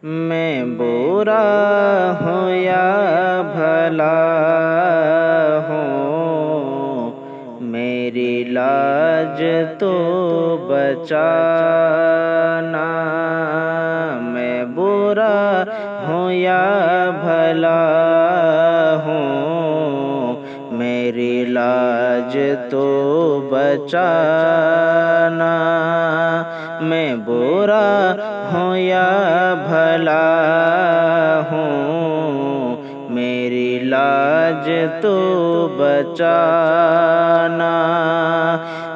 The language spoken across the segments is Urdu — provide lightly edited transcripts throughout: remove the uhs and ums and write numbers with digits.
میں برا ہوں یا بھلا ہوں، میری لاج تو بچانا۔ میں برا ہوں یا بھلا ہوں، میری لاج تو بچانا۔ میں برا ہوں یا بھلا ہوں، میری لاج تو بچانا۔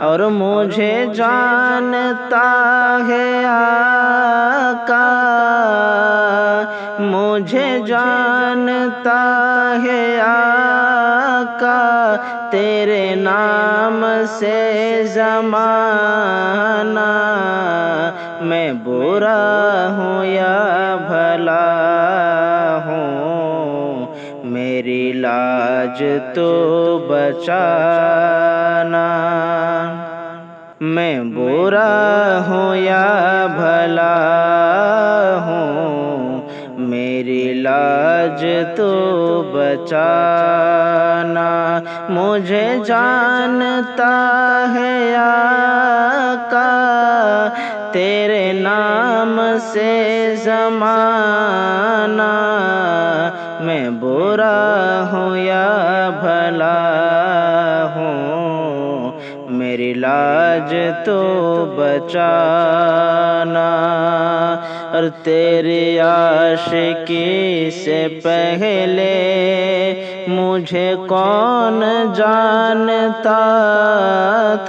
اور مجھے جانتا ہے آقا، مجھے جانتا ہے آقا، تیرے نام سے زمانہ۔ میں برا ہوں یا بھلا ہوں، میری لاج تو بچانا۔ میں برا ہوں یا بھلا ہوں، میری لاج تو بچانا۔ مجھے جانتا ہے آقا، تیرے نام سے زمانہ۔ میں برا ہوں یا بھلا ہوں، میری لاج تو بچانا۔ اور تیری عاشقی سے پہلے مجھے کون جانتا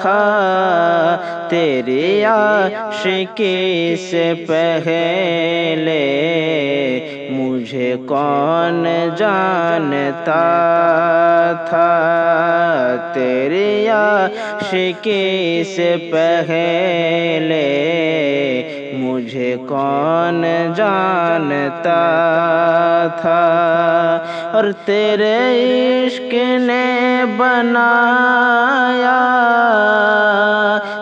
تھا، تیری عاشقی سے پہلے مجھے کون جانتا تھا، تیری عاشقی سے پہلے مجھے کون جانتا تھا۔ اور تیرے عشق نے بنایا،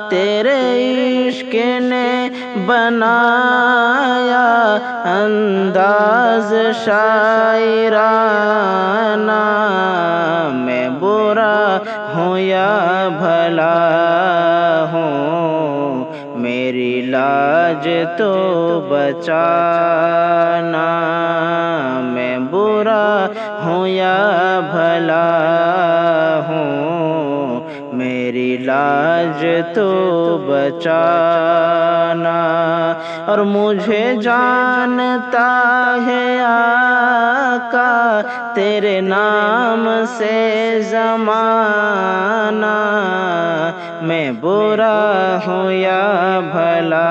تیرے عشق نے بنایا انداز شاعرانہ۔ میں برا ہوں یا بھلا ہوں، میری لاج تو بچانا۔ میں برا ہوں یا بھلا ہوں، میری لاج تو بچانا۔ اور مجھے جانتا ہے آقا، تیرے نام سے زمانہ۔ میں برا ہوں یا بھلا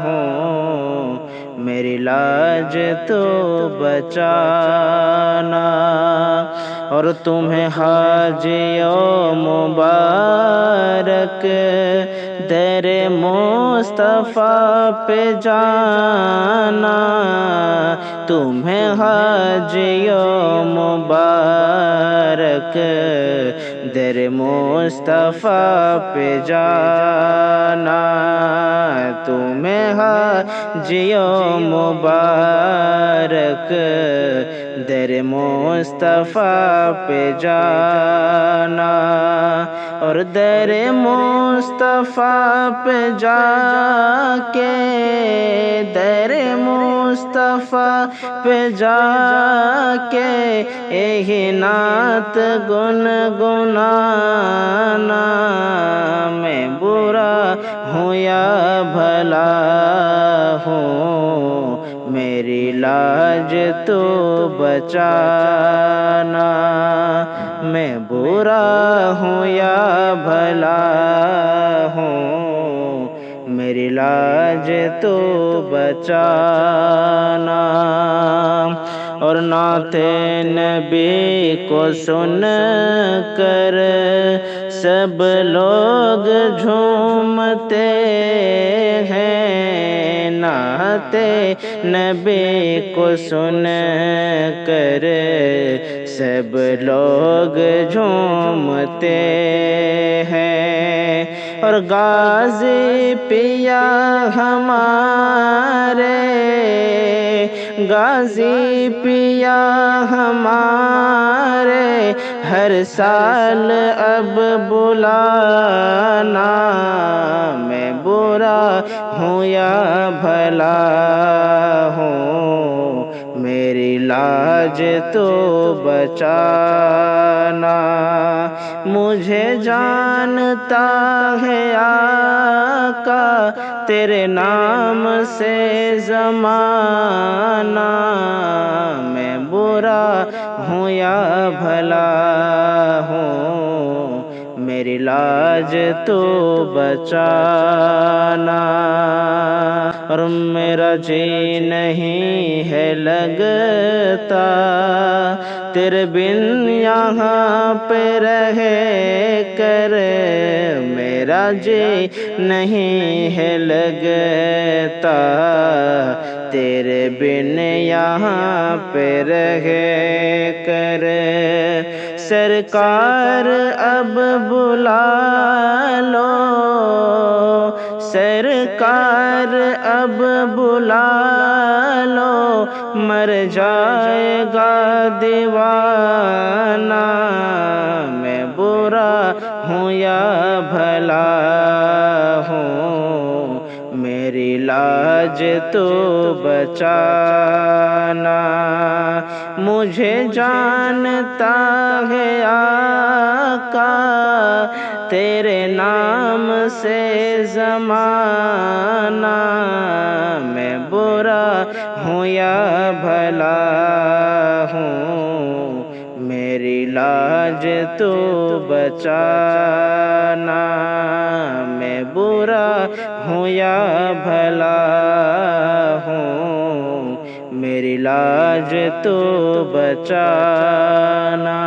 ہوں، میری لاج تو بچانا۔ اور تمہیں حاجی و مبارک در مصطفیٰ پہ جانا، تمہیں حاجی و مبارک در مصطفیٰ پہ جانا، تمہیں حاجی و مبارک در مصطفیٰ پہ جانا۔ اور در مصطفیٰ پہ جا کے، در مصطفیٰ پہ جا کے یہی نعت گنگنانا۔ میں برا ہوں یا بھلا ہوں، میری لاج تو بچانا۔ میں برا ہوں یا بھلا ہوں، میری لاج تو بچانا۔ اور نعت نبی کو سن کر سب لوگ جھومتے ہیں، نعت نبی کو سن کر سب لوگ جھومتے ہیں۔ اور غازی پیا ہمارے غازی پیا ہمارے ہر سال اب بلانا، میں برا ہوں یا بھلا ہوں، میری لاج تو بچانا۔ مجھے جانتا ہے آقا تیرے نام سے زمانہ، میں برا ہوں یا بھلا ہوں، میری لاج تو بچانا۔ اور میرا جی نہیں ہے لگتا تیرے بن یہاں پہ رہ کر، میرا جی نہیں ہے لگتا تیرے بن یہاں پہ رہ کر۔ سرکار اب بلا لو، سرکار اب بلا لو، مر جائے گا دیوانہ، میں برا ہوں یا بھلا ہوں، میری لاج تو بچانا۔ مجھے جانتا ہے آقا تیرے نام سے زمانہ، میں برا ہوں یا بھلا ہوں، میری لاج تو بچانا، میں برا ہوں یا بھلا ہوں، میری لاج تو بچانا۔